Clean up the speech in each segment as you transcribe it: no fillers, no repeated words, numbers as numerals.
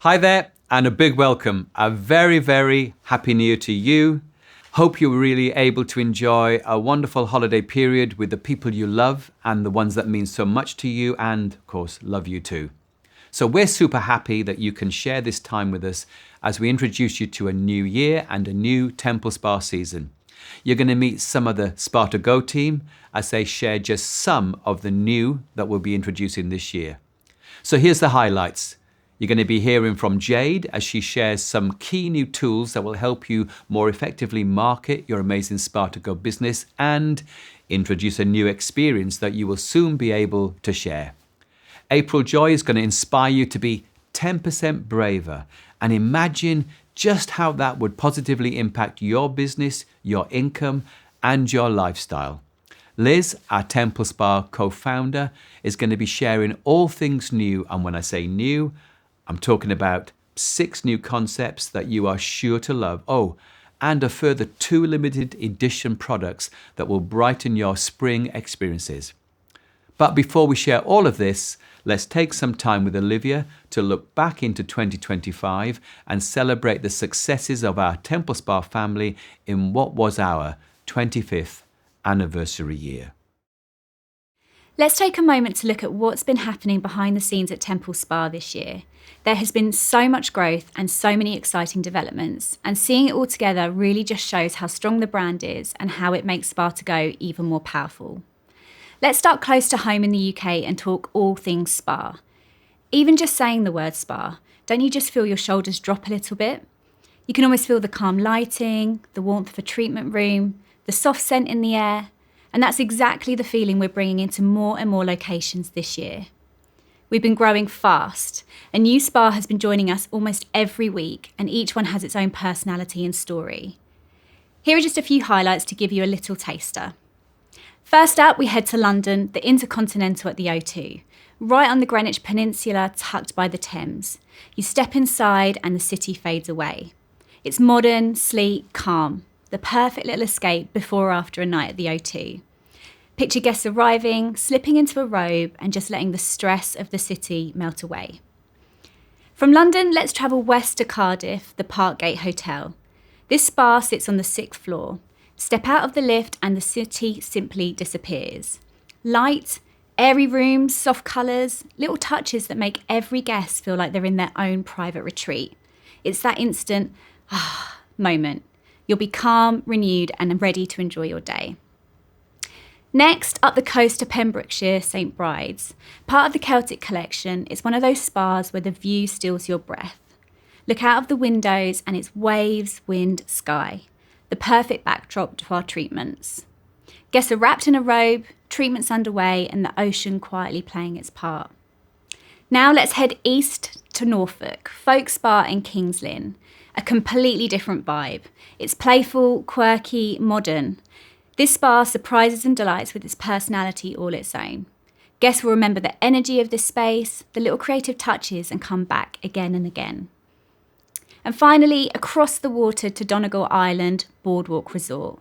Hi there, and a big welcome. A very, very happy new year to you. Hope you're really able to enjoy a wonderful holiday period with the people you love and the ones that mean so much to you and, of course, love you too. So we're super happy that you can share this time with us as we introduce you to a new year and a new Templespa season. You're going to meet some of the Spa to Go team as they share just some of the new that we'll be introducing this year. So here's the highlights. You're going to be hearing from Jade as she shares some key new tools that will help you more effectively market your amazing Spa to Go business and introduce a new experience that you will soon be able to share. April Joy is going to inspire you to be 10% braver and imagine just how that would positively impact your business, your income, and your lifestyle. Liz, our Templespa co-founder, is going to be sharing all things new, and when I say new, I'm talking about 6 new concepts that you are sure to love. Oh, and a further 2 limited edition products that will brighten your spring experiences. But before we share all of this, let's take some time with Olivia to look back into 2025 and celebrate the successes of our Templespa family in what was our 25th anniversary year. Let's take a moment to look at what's been happening behind the scenes at Templespa this year. There has been so much growth and so many exciting developments, and seeing it all together really just shows how strong the brand is and how it makes Spa to Go even more powerful. Let's start close to home in the UK and talk all things spa. Even just saying the word spa, don't you just feel your shoulders drop a little bit? You can almost feel the calm lighting, the warmth of a treatment room, the soft scent in the air, and that's exactly the feeling we're bringing into more and more locations this year. We've been growing fast. A new spa has been joining us almost every week, and each one has its own personality and story. Here are just a few highlights to give you a little taster. First up, we head to London, the Intercontinental at the O2, right on the Greenwich Peninsula, tucked by the Thames. You step inside and the city fades away. It's modern, sleek, calm, the perfect little escape before or after a night at the O2. Picture guests arriving, slipping into a robe and just letting the stress of the city melt away. From London, let's travel west to Cardiff, the Parkgate Hotel. This spa sits on the 6th floor. Step out of the lift and the city simply disappears. Light, airy rooms, soft colours, little touches that make every guest feel like they're in their own private retreat. It's that instant moment. You'll be calm, renewed and ready to enjoy your day. Next, up the coast to Pembrokeshire, St Bride's. Part of the Celtic Collection, it's one of those spas where the view steals your breath. Look out of the windows and it's waves, wind, sky. The perfect backdrop to our treatments. Guests are wrapped in a robe, treatments underway, and the ocean quietly playing its part. Now let's head east to Norfolk, Folk Spa in Kings Lynn. A completely different vibe. It's playful, quirky, modern. This spa surprises and delights with its personality all its own. Guests will remember the energy of this space, the little creative touches, and come back again and again. And finally, across the water to Donegal Island Boardwalk Resort.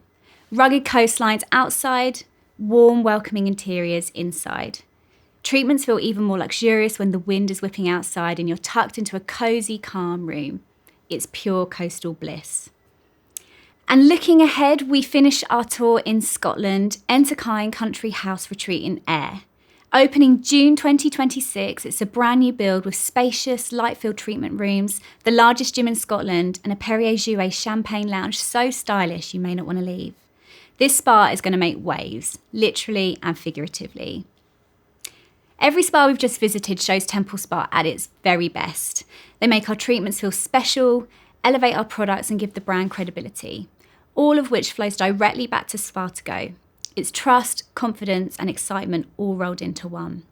Rugged coastlines outside, warm, welcoming interiors inside. Treatments feel even more luxurious when the wind is whipping outside and you're tucked into a cosy, calm room. It's pure coastal bliss. And looking ahead, we finish our tour in Scotland, Enterkine Country House Retreat in Ayr. Opening June 2026, it's a brand new build with spacious, light-filled treatment rooms, the largest gym in Scotland, and a Perrier-Jouet champagne lounge so stylish you may not want to leave. This spa is going to make waves, literally and figuratively. Every spa we've just visited shows Templespa at its very best. They make our treatments feel special, elevate our products, and give the brand credibility, all of which flows directly back to Spa to Go. It's trust, confidence, and excitement all rolled into one.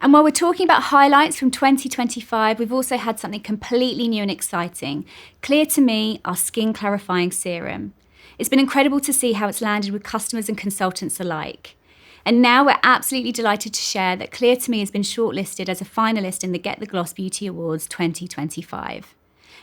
And while we're talking about highlights from 2025, we've also had something completely new and exciting. Clear to Me, our skin clarifying serum. It's been incredible to see how it's landed with customers and consultants alike. And now we're absolutely delighted to share that Clear to Me has been shortlisted as a finalist in the Get the Gloss Beauty Awards 2025.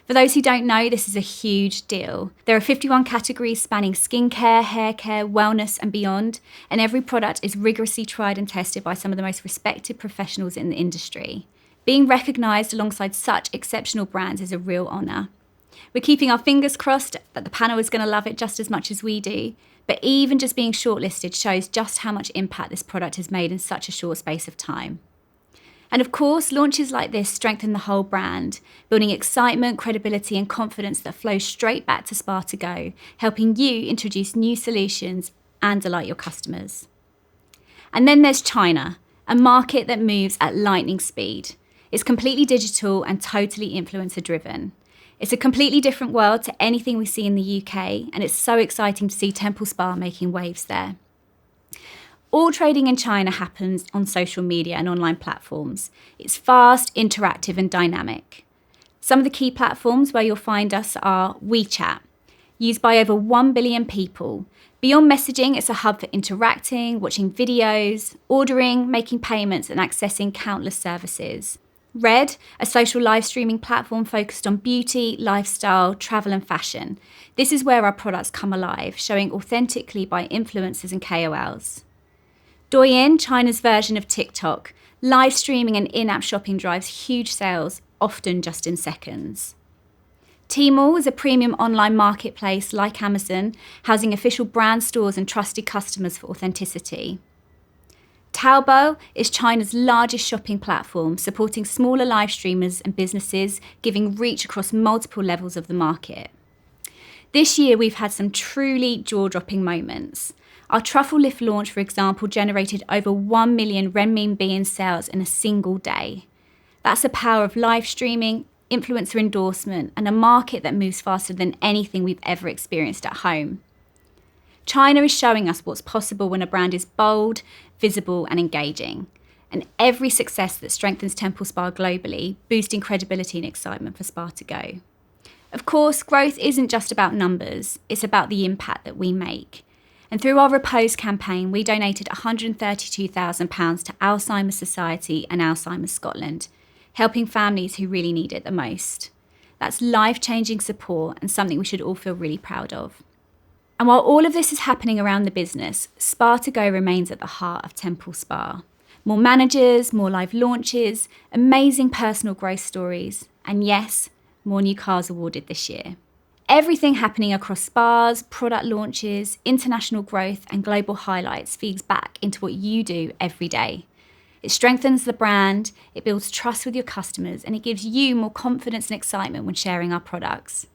For those who don't know, this is a huge deal. There are 51 categories spanning skincare, hair care, wellness and beyond, and every product is rigorously tried and tested by some of the most respected professionals in the industry. Being recognised alongside such exceptional brands is a real honour. We're keeping our fingers crossed that the panel is going to love it just as much as we do, but even just being shortlisted shows just how much impact this product has made in such a short space of time. And of course, launches like this strengthen the whole brand, building excitement, credibility and confidence that flows straight back to Spa to Go, helping you introduce new solutions and delight your customers. And then there's China, a market that moves at lightning speed. It's completely digital and totally influencer driven. It's a completely different world to anything we see in the UK, and it's so exciting to see Templespa making waves there. All trading in China happens on social media and online platforms. It's fast, interactive and dynamic. Some of the key platforms where you'll find us are WeChat, used by over 1 billion people. Beyond messaging, it's a hub for interacting, watching videos, ordering, making payments and accessing countless services. Red, a social live streaming platform focused on beauty, lifestyle, travel and fashion. This is where our products come alive, showing authentically by influencers and KOLs. Douyin, China's version of TikTok. Live streaming and in-app shopping drives huge sales, often just in seconds. Tmall is a premium online marketplace like Amazon, housing official brand stores and trusted customers for authenticity. Taobao is China's largest shopping platform, supporting smaller live streamers and businesses, giving reach across multiple levels of the market. This year, we've had some truly jaw-dropping moments. Our truffle lift launch, for example, generated over 1 million renminbi in sales in a single day. That's the power of live streaming, influencer endorsement, and a market that moves faster than anything we've ever experienced at home. China is showing us what's possible when a brand is bold, visible, and engaging. And every success that strengthens Templespa globally, boosting credibility and excitement for Spa to Go. Of course, growth isn't just about numbers, it's about the impact that we make. And through our Repose campaign, we donated £132,000 to Alzheimer's Society and Alzheimer's Scotland, helping families who really need it the most. That's life-changing support and something we should all feel really proud of. And while all of this is happening around the business, Spa to Go remains at the heart of Templespa. More managers, more live launches, amazing personal growth stories, and yes, more new cars awarded this year. Everything happening across spas, product launches, international growth, and global highlights feeds back into what you do every day. It strengthens the brand, it builds trust with your customers, and it gives you more confidence and excitement when sharing our products.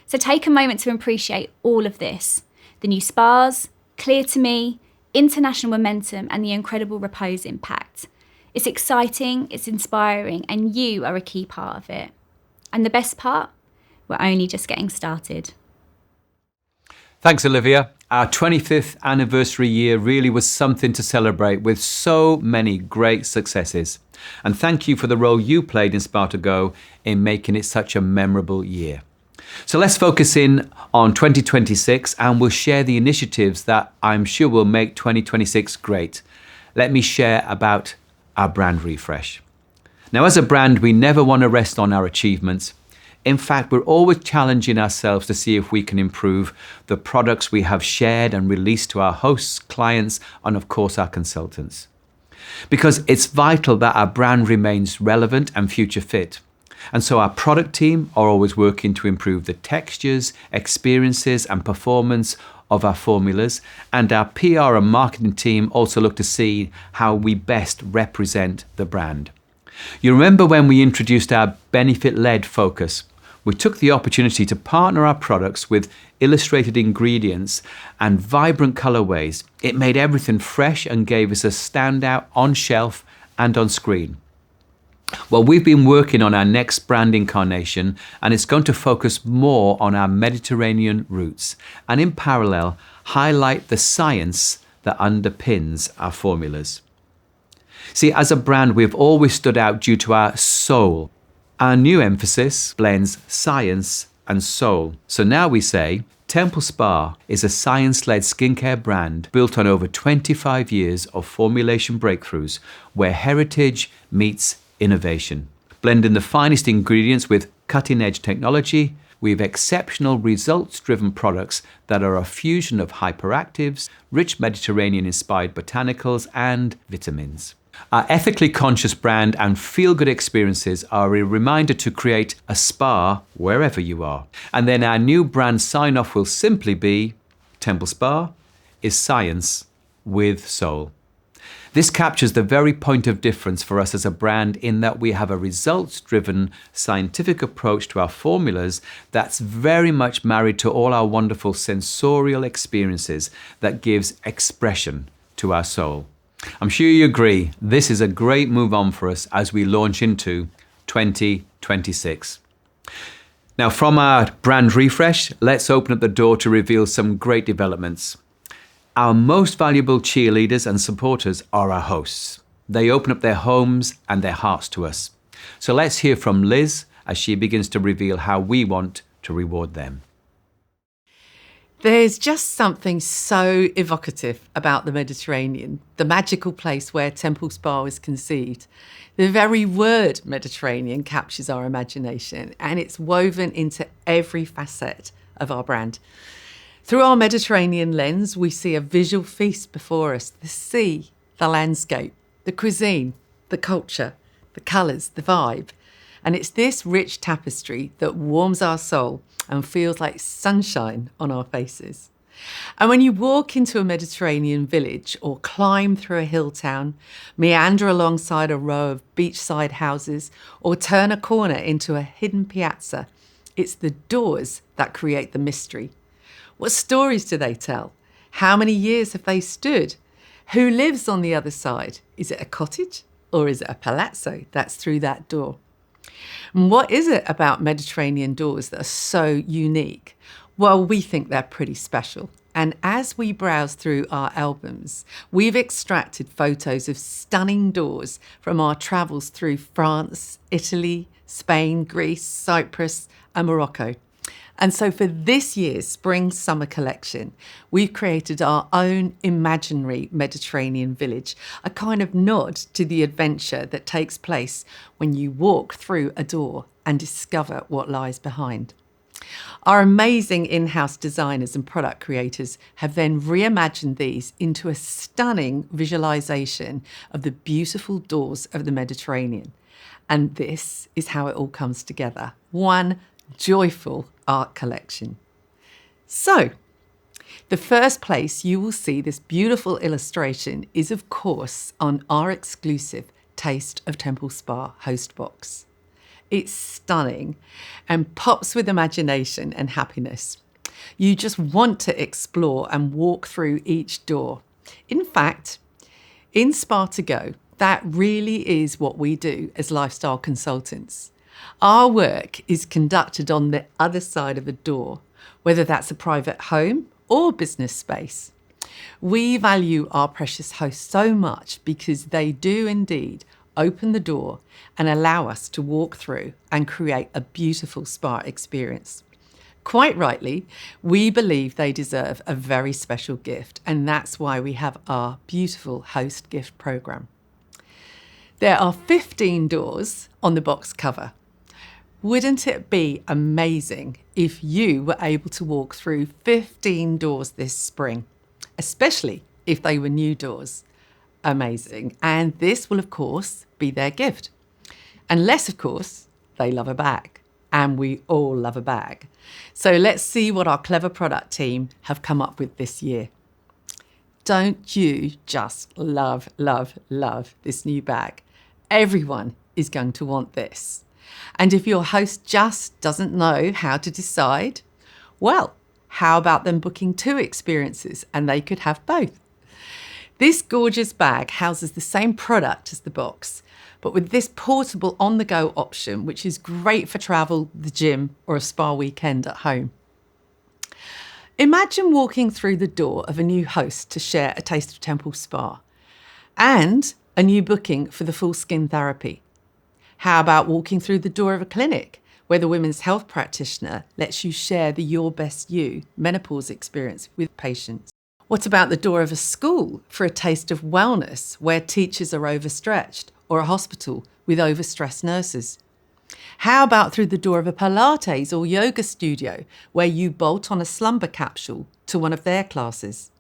So take a moment to appreciate all of this. The new spas, Clear to Me, international momentum, and the incredible Repose impact. It's exciting, it's inspiring, and you are a key part of it. And the best part? We're only just getting started. Thanks, Olivia. Our 25th anniversary year really was something to celebrate with so many great successes. And thank you for the role you played in Spa to Go in making it such a memorable year. So let's focus in on 2026 and we'll share the initiatives that I'm sure will make 2026 great. Let me share about our brand refresh. Now, as a brand, we never want to rest on our achievements. In fact, we're always challenging ourselves to see if we can improve the products we have shared and released to our hosts, clients, and of course our consultants. Because it's vital that our brand remains relevant and future fit. And so our product team are always working to improve the textures, experiences, and performance of our formulas. And our PR and marketing team also look to see how we best represent the brand. You remember when we introduced our benefit-led focus? We took the opportunity to partner our products with illustrated ingredients and vibrant colorways. It made everything fresh and gave us a standout on shelf and on screen. Well, we've been working on our next brand incarnation, and it's going to focus more on our Mediterranean roots and in parallel highlight the science that underpins our formulas. See, as a brand, we've always stood out due to our soul. Our new emphasis blends science and soul. So now we say, Templespa is a science-led skincare brand built on over 25 years of formulation breakthroughs where heritage meets innovation. Blending the finest ingredients with cutting-edge technology, we have exceptional results-driven products that are a fusion of hyperactives, rich Mediterranean-inspired botanicals, and vitamins. Our ethically conscious brand and feel-good experiences are a reminder to create a spa wherever you are. And then our new brand sign-off will simply be, Templespa is science with soul. This captures the very point of difference for us as a brand in that we have a results-driven scientific approach to our formulas that's very much married to all our wonderful sensorial experiences that gives expression to our soul. I'm sure you agree, this is a great move on for us as we launch into 2026. Now, from our brand refresh, let's open up the door to reveal some great developments. Our most valuable cheerleaders and supporters are our hosts. They open up their homes and their hearts to us. So let's hear from Liz as she begins to reveal how we want to reward them. There's just something so evocative about the Mediterranean, the magical place where Templespa was conceived. The very word Mediterranean captures our imagination, and it's woven into every facet of our brand. Through our Mediterranean lens, we see a visual feast before us: the sea, the landscape, the cuisine, the culture, the colours, the vibe. And it's this rich tapestry that warms our soul and feels like sunshine on our faces. And when you walk into a Mediterranean village or climb through a hill town, meander alongside a row of beachside houses, or turn a corner into a hidden piazza, it's the doors that create the mystery. What stories do they tell? How many years have they stood? Who lives on the other side? Is it a cottage or is it a palazzo that's through that door? And what is it about Mediterranean doors that are so unique? Well, we think they're pretty special. And as we browse through our albums, we've extracted photos of stunning doors from our travels through France, Italy, Spain, Greece, Cyprus, and Morocco. And so for this year's Spring-Summer collection, we've created our own imaginary Mediterranean village, a kind of nod to the adventure that takes place when you walk through a door and discover what lies behind. Our amazing in-house designers and product creators have then reimagined these into a stunning visualization of the beautiful doors of the Mediterranean. And this is how it all comes together. One joyful art collection. So, the first place you will see this beautiful illustration is, of course, on our exclusive Taste of Templespa host box. It's stunning and pops with imagination and happiness. You just want to explore and walk through each door. In fact, in Spa to Go, that really is what we do as lifestyle consultants. Our work is conducted on the other side of a door, whether that's a private home or business space. We value our precious hosts so much because they do indeed open the door and allow us to walk through and create a beautiful spa experience. Quite rightly, we believe they deserve a very special gift, and that's why we have our beautiful host gift program. There are 15 doors on the box cover. Wouldn't it be amazing if you were able to walk through 15 doors this spring, especially if they were new doors? Amazing. And this will, of course, be their gift. Unless, of course, they love a bag. And we all love a bag. So let's see what our clever product team have come up with this year. Don't you just love, love, love this new bag? Everyone is going to want this. And if your host just doesn't know how to decide, well, how about them booking 2 experiences and they could have both? This gorgeous bag houses the same product as the box, but with this portable on-the-go option, which is great for travel, the gym, or a spa weekend at home. Imagine walking through the door of a new host to share a taste of Templespa and a new booking for the full skin therapy. How about walking through the door of a clinic where the women's health practitioner lets you share the Your Best You menopause experience with patients? What about the door of a school for a taste of wellness where teachers are overstretched, or a hospital with overstressed nurses? How about through the door of a Pilates or yoga studio where you bolt on a slumber capsule to one of their classes?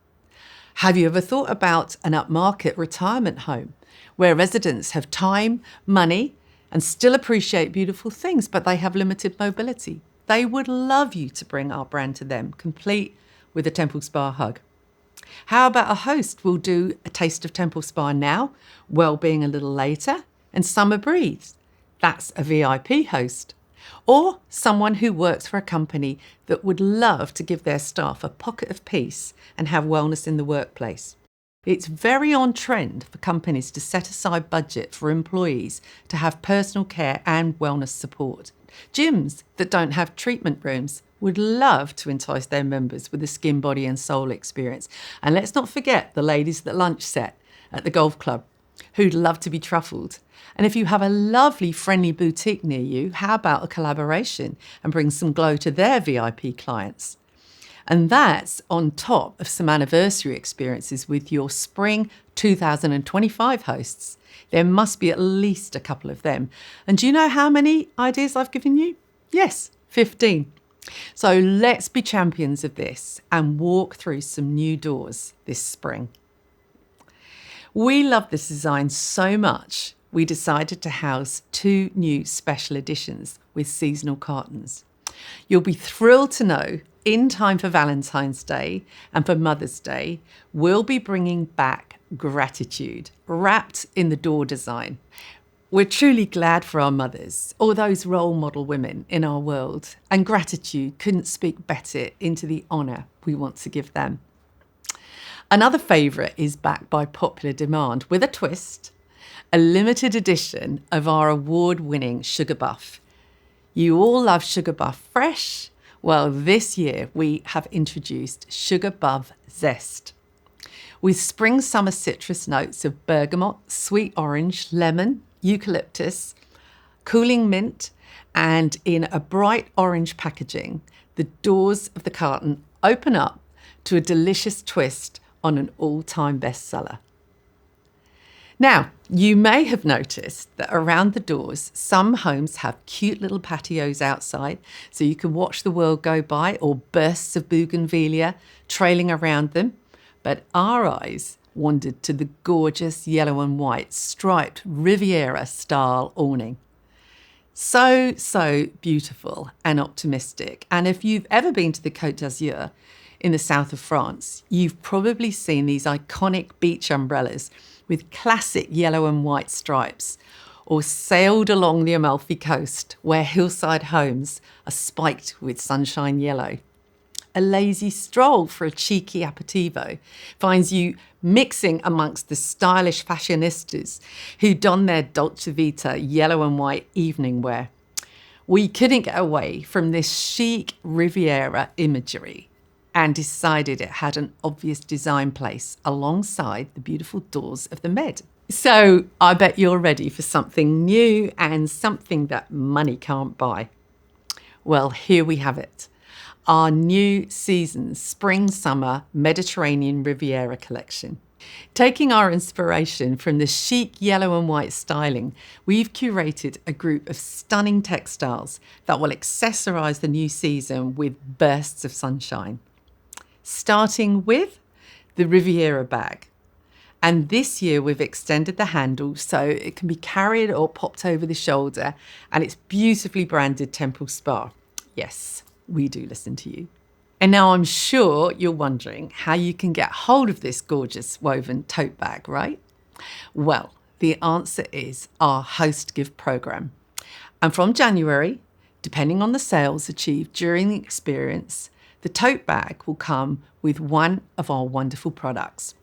Have you ever thought about an upmarket retirement home where residents have time, money, and still appreciate beautiful things, but they have limited mobility? They would love you to bring our brand to them, complete with a Templespa hug. How about a host will do a taste of Templespa now, well-being a little later, and summer breeze? That's a VIP host. Or someone who works for a company that would love to give their staff a pocket of peace and have wellness in the workplace. It's very on trend for companies to set aside budget for employees to have personal care and wellness support. Gyms that don't have treatment rooms would love to entice their members with a skin, body and soul experience. And let's not forget the ladies at the lunch set at the golf club who'd love to be truffled. And if you have a lovely friendly boutique near you, how about a collaboration and bring some glow to their VIP clients? And that's on top of some anniversary experiences with your spring 2025 hosts. There must be at least a couple of them. And do you know how many ideas I've given you? Yes, 15. So let's be champions of this and walk through some new doors this spring. We love this design so much, we decided to house 2 new special editions with seasonal cartons. You'll be thrilled to know, in time for Valentine's Day and for Mother's Day, we'll be bringing back gratitude, wrapped in the door design. We're truly glad for our mothers, or those role model women in our world, and gratitude couldn't speak better into the honour we want to give them. Another favourite is back by popular demand with a twist, a limited edition of our award-winning Sugar Buff. You all love Sugar Buff Fresh. Well, this year we have introduced Sugar Buff Zest. With spring-summer citrus notes of bergamot, sweet orange, lemon, eucalyptus, cooling mint, and in a bright orange packaging, the doors of the carton open up to a delicious twist on an all-time bestseller. Now, you may have noticed that around the doors, some homes have cute little patios outside so you can watch the world go by, or bursts of bougainvillea trailing around them. But our eyes wandered to the gorgeous yellow and white striped Riviera style awning. So beautiful and optimistic. And if you've ever been to the Côte d'Azur in the south of France, you've probably seen these iconic beach umbrellas with classic yellow and white stripes, or sailed along the Amalfi Coast where hillside homes are spiked with sunshine yellow. A lazy stroll for a cheeky aperitivo finds you mixing amongst the stylish fashionistas who don their Dolce Vita yellow and white evening wear. We couldn't get away from this chic Riviera imagery and decided it had an obvious design place alongside the beautiful doors of the Med. So I bet you're ready for something new and something that money can't buy. Well, here we have it. Our new season spring-summer Mediterranean Riviera collection. Taking our inspiration from the chic yellow and white styling, we've curated a group of stunning textiles that will accessorise the new season with bursts of sunshine. Starting with the Riviera bag. And this year we've extended the handle so it can be carried or popped over the shoulder, and it's beautifully branded Templespa. Yes, we do listen to you. And now I'm sure you're wondering how you can get hold of this gorgeous woven tote bag, right? Well, the answer is our Host Give program. And from January, depending on the sales achieved during the experience, the tote bag will come with one of our wonderful products.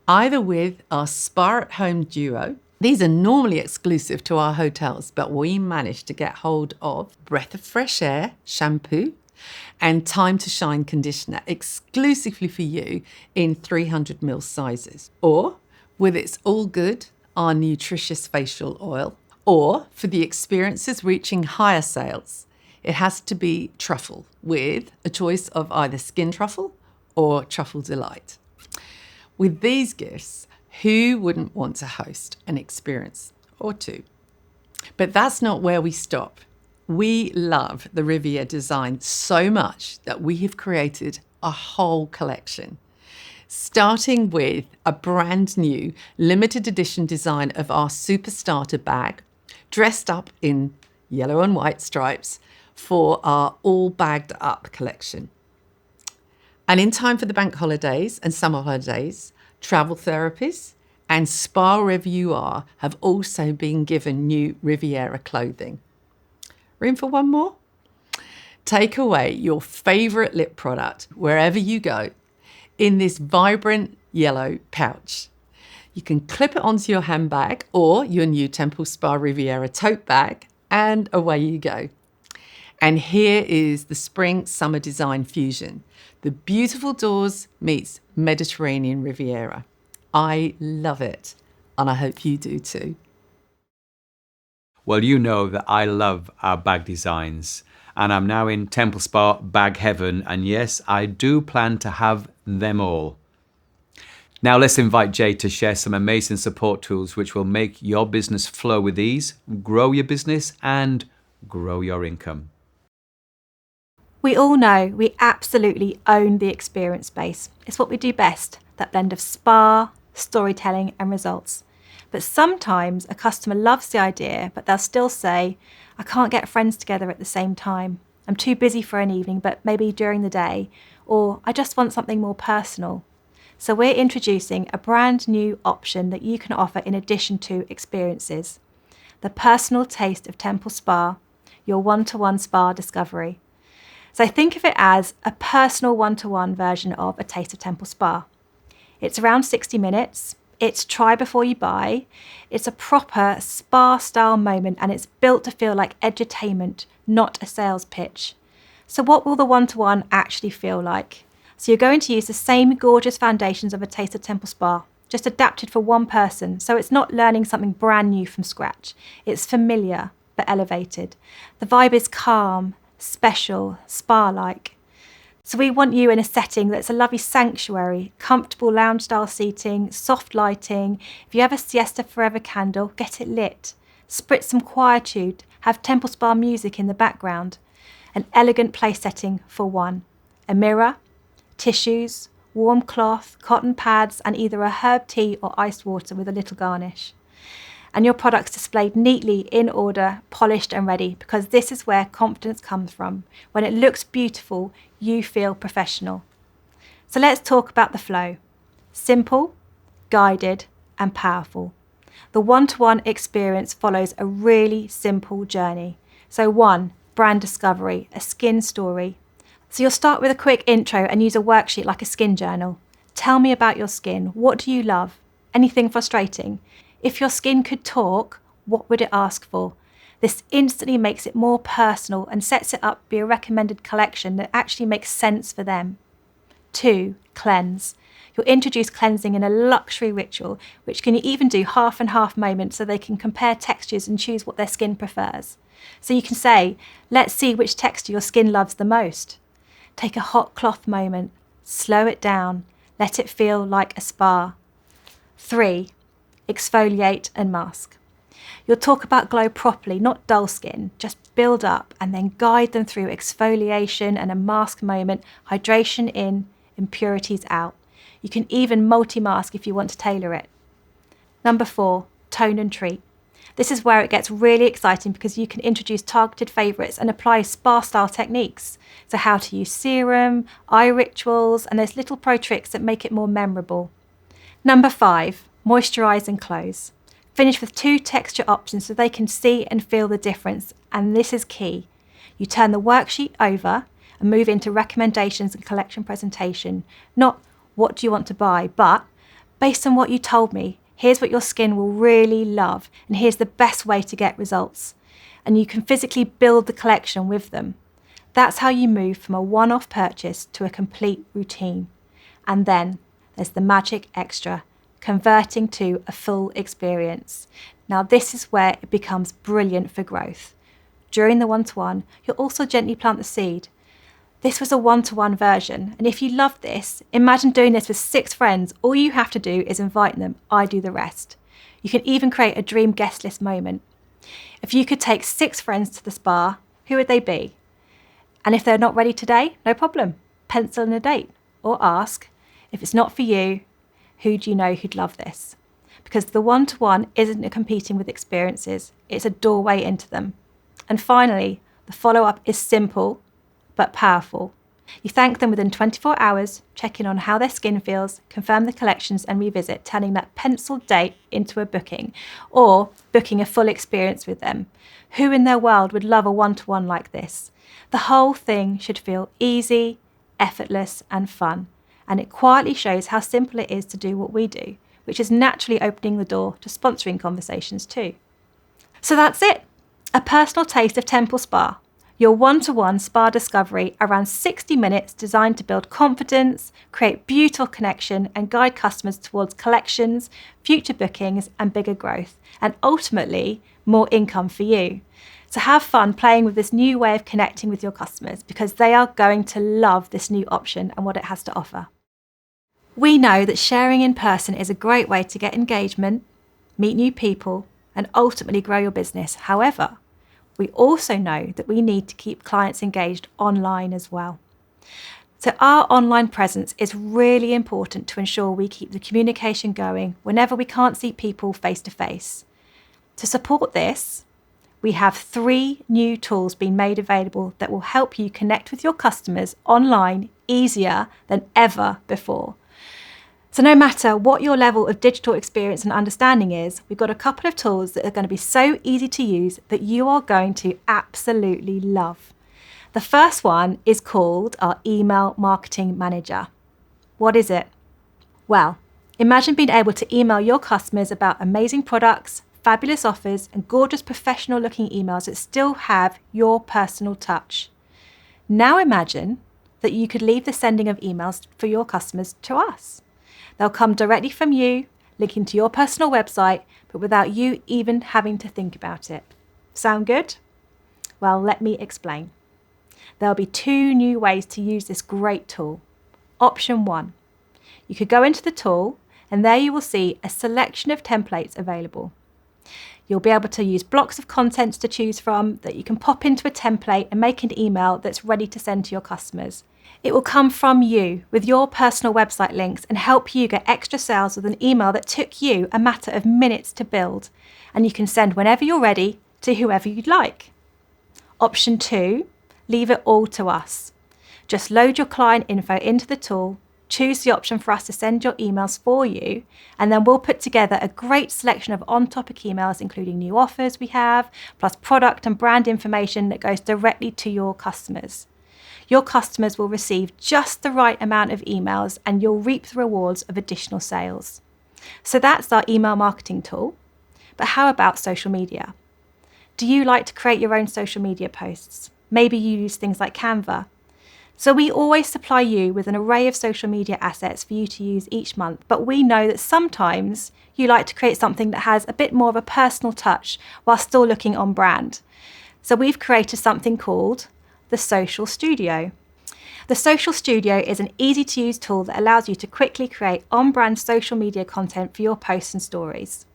Either with our Spa at Home Duo. These are normally exclusive to our hotels, but we managed to get hold of Breath of Fresh Air shampoo and Time to Shine conditioner exclusively for you in 300ml sizes. Or with its All Good, our nutritious facial oil. Or for the experiences reaching higher sales, it has to be truffle with a choice of either skin truffle or truffle delight. With these gifts, who wouldn't want to host an experience or two? But that's not where we stop. We love the Riviera design so much that we have created a whole collection. starting with a brand new limited edition design of our Super Starter bag, dressed up in yellow and white stripes for our All Bagged Up collection. And in time for the bank holidays and summer holidays, travel therapists and spa reviewers have also been given new Riviera clothing. Room for one more? Take away your favourite lip product wherever you go in this vibrant yellow pouch. You can clip it onto your handbag or your new Templespa Riviera tote bag, and away you go. And here is the spring-summer design fusion. The beautiful doors meets Mediterranean Riviera. I love it, and I hope you do too. Well, you know that I love our bag designs, and I'm now in Templespa bag heaven, and yes, I do plan to have them all. Now let's invite Jay to share some amazing support tools which will make your business flow with ease, grow your business, and grow your income. We all know we absolutely own the experience space. It's what we do best, that blend of spa, storytelling and results. But sometimes a customer loves the idea, but they'll still say, I can't get friends together at the same time. I'm too busy for an evening, but maybe during the day. Or I just want something more personal. So we're introducing a brand new option that you can offer in addition to experiences. The personal taste of Templespa, your one-to-one spa discovery. So think of it as a personal one-to-one version of A Taste of Templespa. It's around 60 minutes. It's try before you buy. It's a proper spa-style moment, and it's built to feel like edutainment, not a sales pitch. So what will the one-to-one actually feel like? So you're going to use the same gorgeous foundations of A Taste of Templespa, just adapted for one person. So it's not learning something brand new from scratch. It's familiar, but elevated. The vibe is calm, special, spa-like. So we want you in a setting that's a lovely sanctuary, comfortable lounge-style seating, soft lighting. If you have a Siesta Forever candle, get it lit. Spritz some quietude, have Templespa music in the background. An elegant place setting for one. A mirror, tissues, warm cloth, cotton pads, and either a herb tea or iced water with a little garnish. And your products displayed neatly, in order, polished and ready, because this is where confidence comes from. When it looks beautiful, you feel professional. So let's talk about the flow. Simple, guided, and powerful. The one-to-one experience follows a really simple journey. So 1, brand discovery, a skin story. So you'll start with a quick intro and use a worksheet like a skin journal. Tell me about your skin. What do you love? Anything frustrating? If your skin could talk, what would it ask for? This instantly makes it more personal and sets it up to be a recommended collection that actually makes sense for them. 2, cleanse. You'll introduce cleansing in a luxury ritual, which can even do half and half moments so they can compare textures and choose what their skin prefers. So you can say, let's see which texture your skin loves the most. Take a hot cloth moment, slow it down, let it feel like a spa. 3, exfoliate and mask. You'll talk about glow properly, not dull skin, just build up and then guide them through exfoliation and a mask moment, hydration in, impurities out. You can even multi-mask if you want to tailor it. Number 4, tone and treat. This is where it gets really exciting because you can introduce targeted favourites and apply spa-style techniques. So how to use serum, eye rituals, and those little pro tricks that make it more memorable. Number 5, moisturise and close. Finish with 2 texture options so they can see and feel the difference, and this is key. You turn the worksheet over and move into recommendations and collection presentation, not what do you want to buy, but based on what you told me, here's what your skin will really love, and here's the best way to get results. And you can physically build the collection with them. That's how you move from a one-off purchase to a complete routine. And then there's the magic extra, converting to a full experience. Now this is where it becomes brilliant for growth. During the one-to-one, you'll also gently plant the seed. This was a one-to-one version, and if you love this, imagine doing this with 6 friends. All you have to do is invite them. I do the rest. You can even create a dream guest list moment. If you could take 6 friends to the spa, who would they be? And if they're not ready today, no problem. Pencil in a date or ask, If it's not for you, who do you know who'd love this? Because the one-to-one isn't competing with experiences, it's a doorway into them. And finally, the follow-up is simple but powerful. You thank them within 24 hours, check in on how their skin feels, confirm the collections and revisit, turning that penciled date into a booking or booking a full experience with them. Who in their world would love a one-to-one like this? The whole thing should feel easy, effortless and fun. And it quietly shows how simple it is to do what we do, which is naturally opening the door to sponsoring conversations too. So that's it. A personal taste of Templespa. Your one-to-one spa discovery, around 60 minutes, designed to build confidence, create beautiful connection and guide customers towards collections, future bookings and bigger growth, and ultimately more income for you. So have fun playing with this new way of connecting with your customers, because they are going to love this new option and what it has to offer. We know that sharing in person is a great way to get engagement, meet new people and ultimately grow your business. However, we also know that we need to keep clients engaged online as well. So our online presence is really important to ensure we keep the communication going whenever we can't see people face to face. To support this, we have 3 new tools being made available that will help you connect with your customers online easier than ever before. So no matter what your level of digital experience and understanding is, we've got a couple of tools that are going to be so easy to use that you are going to absolutely love. The first one is called our Email Marketing Manager. What is it? Well, imagine being able to email your customers about amazing products, fabulous offers, and gorgeous professional looking emails that still have your personal touch. Now imagine that you could leave the sending of emails for your customers to us. They'll come directly from you, linking to your personal website, but without you even having to think about it. Sound good? Well, let me explain. There'll be 2 new ways to use this great tool. Option 1, you could go into the tool and there you will see a selection of templates available. You'll be able to use blocks of content to choose from that you can pop into a template and make an email that's ready to send to your customers. It will come from you with your personal website links and help you get extra sales with an email that took you a matter of minutes to build, and you can send whenever you're ready to whoever you'd like. Option 2, leave it all to us. Just load your client info into the tool, choose the option for us to send your emails for you, and then we'll put together a great selection of on-topic emails, including new offers we have, plus product and brand information that goes directly to your customers. Your customers will receive just the right amount of emails and you'll reap the rewards of additional sales. So that's our email marketing tool. But how about social media? Do you like to create your own social media posts? Maybe you use things like Canva. So we always supply you with an array of social media assets for you to use each month, but we know that sometimes you like to create something that has a bit more of a personal touch while still looking on brand. So we've created something called the Social Studio. The Social Studio is an easy-to-use tool that allows you to quickly create on-brand social media content for your posts and stories.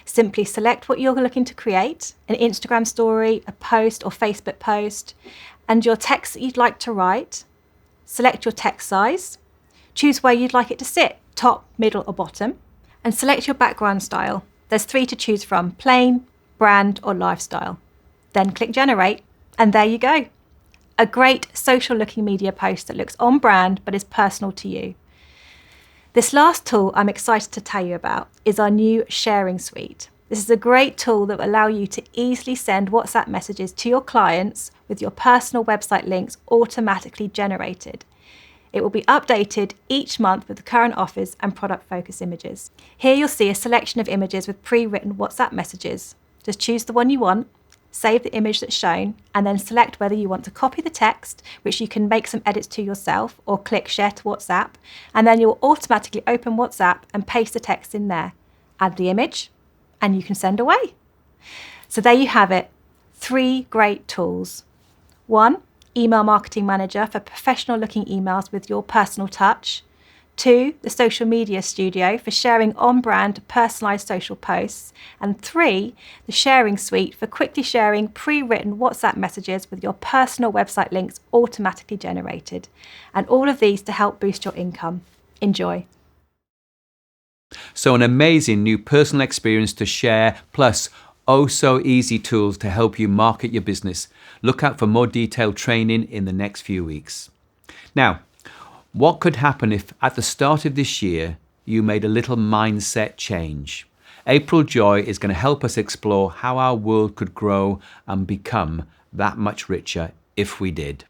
Simply select what you're looking to create, an Instagram story, a post or Facebook post, and your text that you'd like to write. Select your text size, choose where you'd like it to sit, top, middle or bottom, and select your background style. There's 3 to choose from, plain, brand or lifestyle. Then click generate, and there you go. A great social looking media post that looks on brand but is personal to you. This last tool I'm excited to tell you about is our new sharing suite. This is a great tool that will allow you to easily send WhatsApp messages to your clients with your personal website links automatically generated. It will be updated each month with the current offers and product focus images. Here you'll see a selection of images with pre-written WhatsApp messages. Just choose the one you want, save the image that's shown, and then select whether you want to copy the text, which you can make some edits to yourself, or click Share to WhatsApp, and then you'll automatically open WhatsApp and paste the text in there. Add the image, and you can send away. So there you have it, 3 great tools. 1, Email Marketing Manager for professional looking emails with your personal touch. 2, the Social Media Studio for sharing on-brand personalised social posts. And 3, the Sharing Suite for quickly sharing pre-written WhatsApp messages with your personal website links automatically generated. And all of these to help boost your income. Enjoy. So an amazing new personal experience to share, plus oh so easy tools to help you market your business. Look out for more detailed training in the next few weeks. Now, what could happen if at the start of this year you made a little mindset change? April Joy is going to help us explore how our world could grow and become that much richer if we did.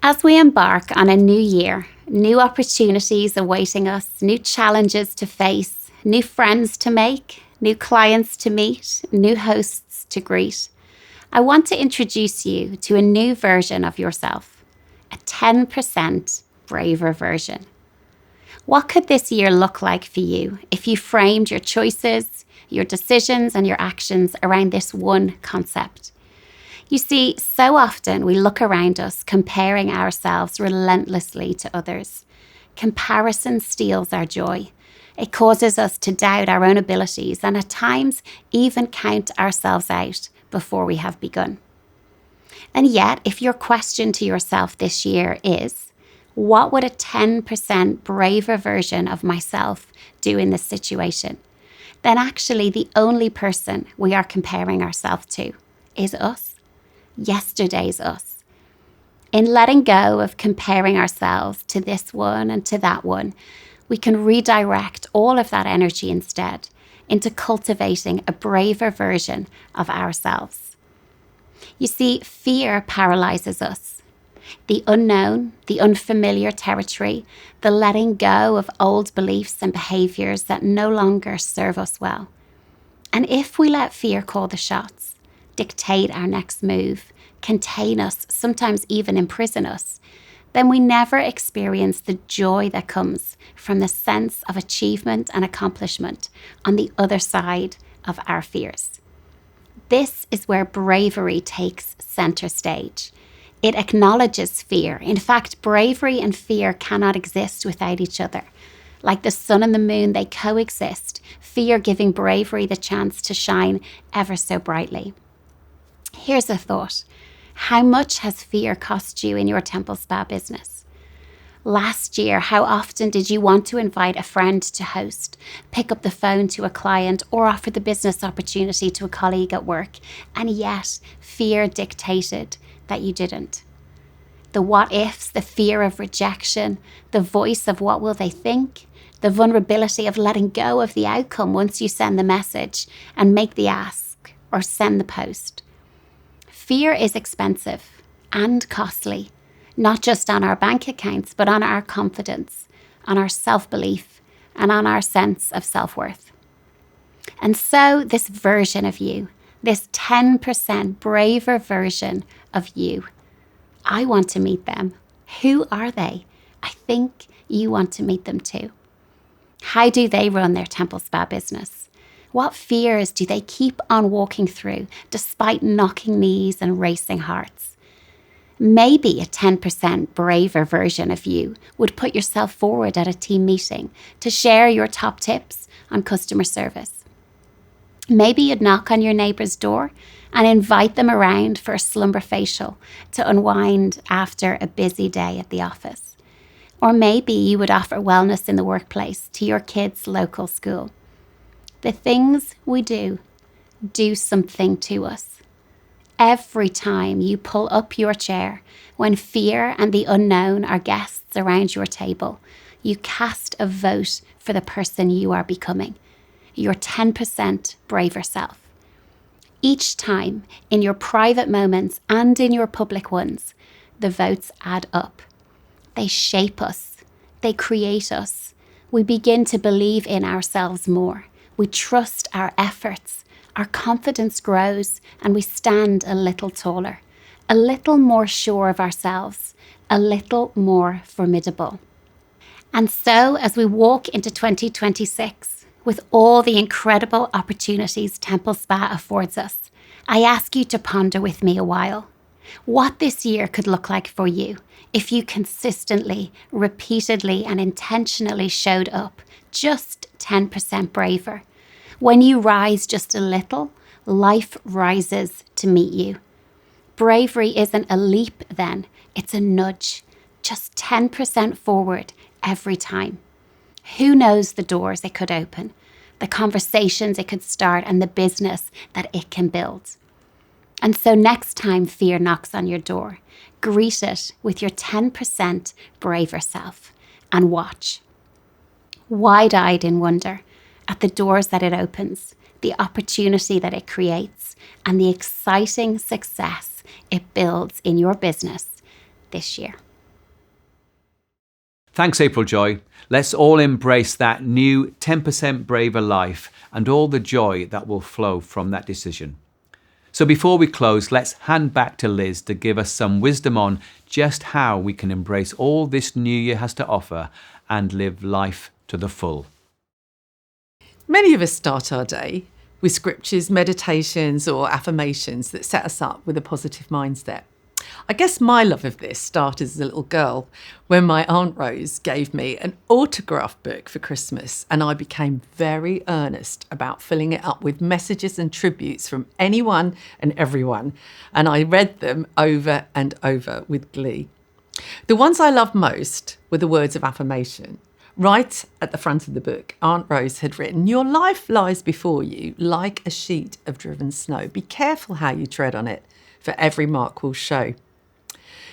As we embark on a new year, new opportunities awaiting us, new challenges to face, new friends to make, new clients to meet, new hosts to greet, I want to introduce you to a new version of yourself, a 10% braver version. What could this year look like for you if you framed your choices, your decisions, and your actions around this one concept? You see, so often we look around us comparing ourselves relentlessly to others. Comparison steals our joy. It causes us to doubt our own abilities and at times even count ourselves out before we have begun. And yet, if your question to yourself this year is, what would a 10% braver version of myself do in this situation? Then actually the only person we are comparing ourselves to is us. Yesterday's us. In letting go of comparing ourselves to this one and to that one, we can redirect all of that energy instead into cultivating a braver version of ourselves. You see, fear paralyzes us. The unknown, the unfamiliar territory, the letting go of old beliefs and behaviors that no longer serve us well. And if we let fear call the shots, dictate our next move, contain us, sometimes even imprison us, then we never experience the joy that comes from the sense of achievement and accomplishment on the other side of our fears. This is where bravery takes center stage. It acknowledges fear. In fact, bravery and fear cannot exist without each other. Like the sun and the moon, they coexist, fear giving bravery the chance to shine ever so brightly. Here's a thought. How much has fear cost you in your Templespa business? Last year, how often did you want to invite a friend to host, pick up the phone to a client, or offer the business opportunity to a colleague at work, and yet fear dictated that you didn't? The what ifs, the fear of rejection, the voice of what will they think, the vulnerability of letting go of the outcome once you send the message and make the ask or send the post. Fear is expensive and costly, not just on our bank accounts, but on our confidence, on our self-belief, and on our sense of self-worth. And so this version of you, this 10% braver version of you, I want to meet them. Who are they? I think you want to meet them too. How do they run their Templespa business? What fears do they keep on walking through despite knocking knees and racing hearts? Maybe a 10% braver version of you would put yourself forward at a team meeting to share your top tips on customer service. Maybe you'd knock on your neighbour's door and invite them around for a slumber facial to unwind after a busy day at the office. Or maybe you would offer wellness in the workplace to your kids' local school. The things we do something to us. Every time you pull up your chair, when fear and the unknown are guests around your table, you cast a vote for the person you are becoming, your 10% braver self. Each time, in your private moments and in your public ones, the votes add up. They shape us. They create us. We begin to believe in ourselves more. We trust our efforts, our confidence grows, and we stand a little taller, a little more sure of ourselves, a little more formidable. And so, as we walk into 2026, with all the incredible opportunities Templespa affords us, I ask you to ponder with me a while what this year could look like for you if you consistently, repeatedly, and intentionally showed up just 10% braver. When you rise just a little, life rises to meet you. Bravery isn't a leap then, it's a nudge. Just 10% forward every time. Who knows the doors it could open, the conversations it could start, and the business that it can build. And so next time fear knocks on your door, greet it with your 10% braver self and watch. Wide-eyed in wonder at the doors that it opens, the opportunity that it creates, and the exciting success it builds in your business this year. Thanks, April Joy. Let's all embrace that new 10% braver life and all the joy that will flow from that decision. So before we close, let's hand back to Liz to give us some wisdom on just how we can embrace all this new year has to offer and live life to the full. Many of us start our day with scriptures, meditations, or affirmations that set us up with a positive mindset. I guess my love of this started as a little girl when my Aunt Rose gave me an autograph book for Christmas, and I became very earnest about filling it up with messages and tributes from anyone and everyone, and I read them over and over with glee. The ones I loved most were the words of affirmation. Right at the front of the book, Aunt Rose had written, "Your life lies before you like a sheet of driven snow. Be careful how you tread on it, for every mark will show."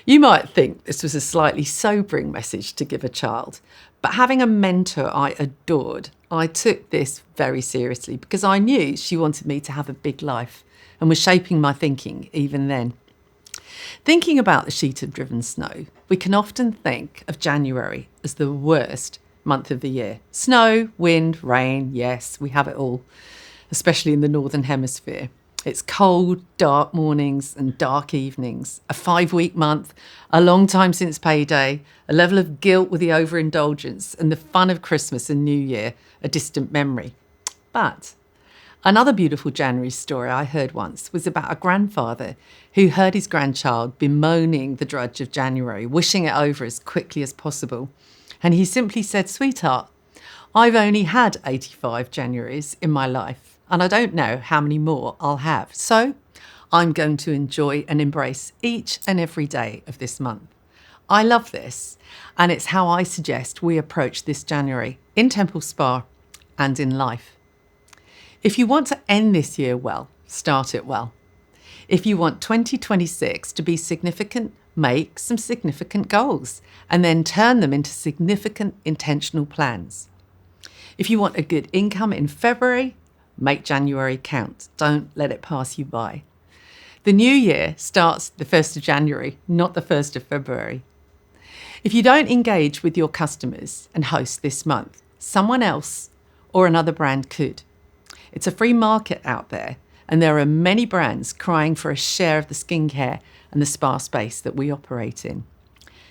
You might think this was a slightly sobering message to give a child, but having a mentor I adored, I took this very seriously because I knew she wanted me to have a big life and was shaping my thinking even then. Thinking about the sheet of driven snow, we can often think of January as the worst month of the year. Snow, wind, rain, yes, we have it all, especially in the Northern Hemisphere. It's cold, dark mornings and dark evenings, a 5-week month, a long time since payday, a level of guilt with the overindulgence, and the fun of Christmas and New Year, a distant memory. But another beautiful January story I heard once was about a grandfather who heard his grandchild bemoaning the drudge of January, wishing it over as quickly as possible. And he simply said, "Sweetheart, I've only had 85 Januaries in my life, and I don't know how many more I'll have. So I'm going to enjoy and embrace each and every day of this month." I love this, and it's how I suggest we approach this January in Templespa and in life. If you want to end this year well, start it well. If you want 2026 to be significant, make some significant goals and then turn them into significant intentional plans. If you want a good income in February, make January count. Don't let it pass you by. The new year starts the 1st of January, not the 1st of February. If you don't engage with your customers and hosts this month, someone else or another brand could. It's a free market out there, and there are many brands crying for a share of the skincare and the spa space that we operate in.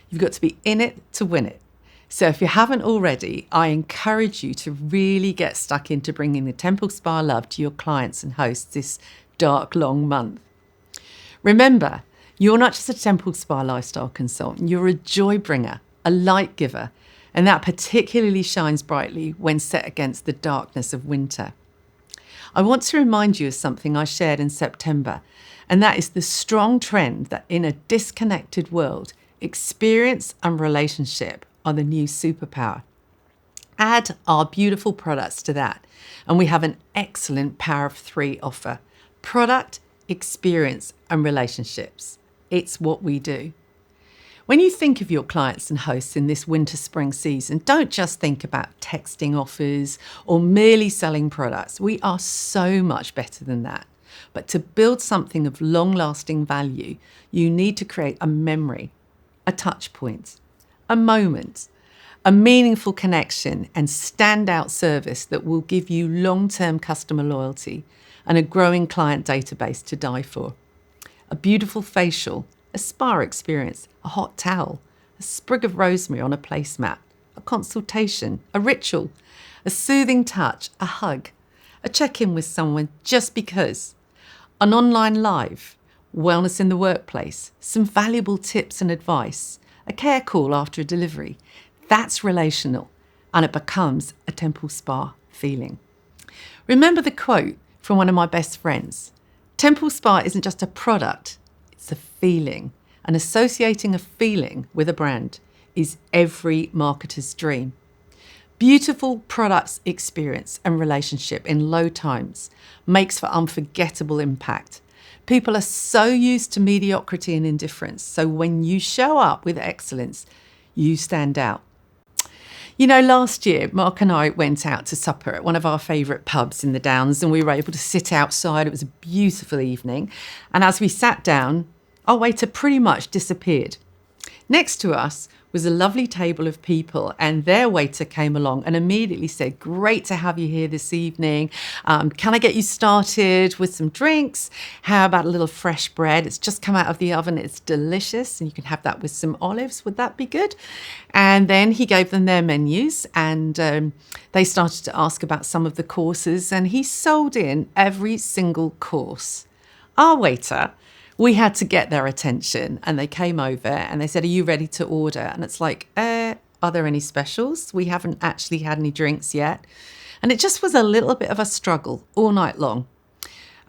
You've got to be in it to win it. So if you haven't already, I encourage you to really get stuck into bringing the Templespa love to your clients and hosts this dark, long month. Remember, you're not just a Templespa lifestyle consultant, you're a joy bringer, a light giver, and that particularly shines brightly when set against the darkness of winter. I want to remind you of something I shared in September, and that is the strong trend that in a disconnected world, experience and relationship are the new superpower. Add our beautiful products to that, and we have an excellent power of 3 offer: product, experience, and relationships. It's what we do. When you think of your clients and hosts in this winter-spring season, don't just think about texting offers or merely selling products. We are so much better than that. But to build something of long-lasting value, you need to create a memory, a touch point, a moment, a meaningful connection and standout service that will give you long-term customer loyalty and a growing client database to die for. A beautiful facial, a spa experience, a hot towel, a sprig of rosemary on a placemat, a consultation, a ritual, a soothing touch, a hug, a check-in with someone just because, an online live, wellness in the workplace, some valuable tips and advice, a care call after a delivery. That's relational, and it becomes a Templespa feeling. Remember the quote from one of my best friends: Templespa isn't just a product, it's a feeling, and associating a feeling with a brand is every marketer's dream. Beautiful products experience and relationship in low times makes for unforgettable impact. People are so used to mediocrity and indifference, so when you show up with excellence, you stand out. You know, last year, Mark and I went out to supper at one of our favourite pubs in the Downs, and we were able to sit outside. It was a beautiful evening. And as we sat down, our waiter pretty much disappeared. Next to us was a lovely table of people, and their waiter came along and immediately said, "Great to have you here this evening. Can I get you started with some drinks? How about a little fresh bread? It's just come out of the oven. It's delicious, and you can have that with some olives. Would that be good?" And then he gave them their menus, and they started to ask about some of the courses, and he sold in every single course. Our waiter, we had to get their attention, and they came over and they said, "Are you ready to order?" And it's like, are there any specials? We haven't actually had any drinks yet. And it just was a little bit of a struggle all night long.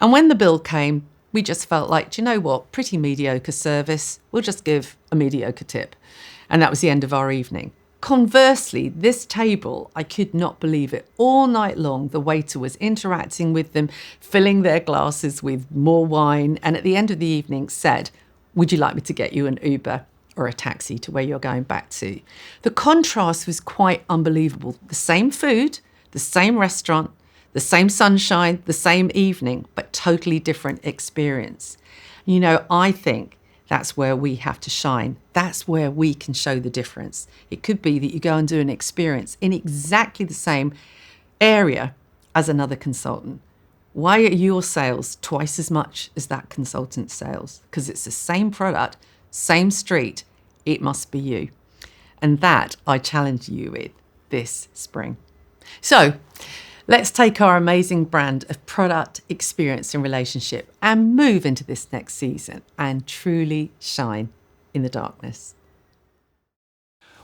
And when the bill came, we just felt like, do you know what? Pretty mediocre service. We'll just give a mediocre tip. And that was the end of our evening. Conversely, this table, I could not believe it. All night long, the waiter was interacting with them, filling their glasses with more wine, and at the end of the evening said, "Would you like me to get you an Uber or a taxi to where you're going back to?" The contrast was quite unbelievable. The same food, the same restaurant, the same sunshine, the same evening, but totally different experience. You know, I think that's where we have to shine. That's where we can show the difference. It could be that you go and do an experience in exactly the same area as another consultant. Why are your sales twice as much as that consultant's sales? Because it's the same product, same street. It must be you. And that I challenge you with this spring. So let's take our amazing brand of product, experience and relationship and move into this next season and truly shine in the darkness.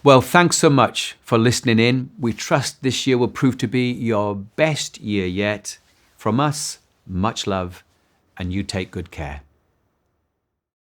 Well, thanks so much for listening in. We trust this year will prove to be your best year yet. From us, much love, and you take good care.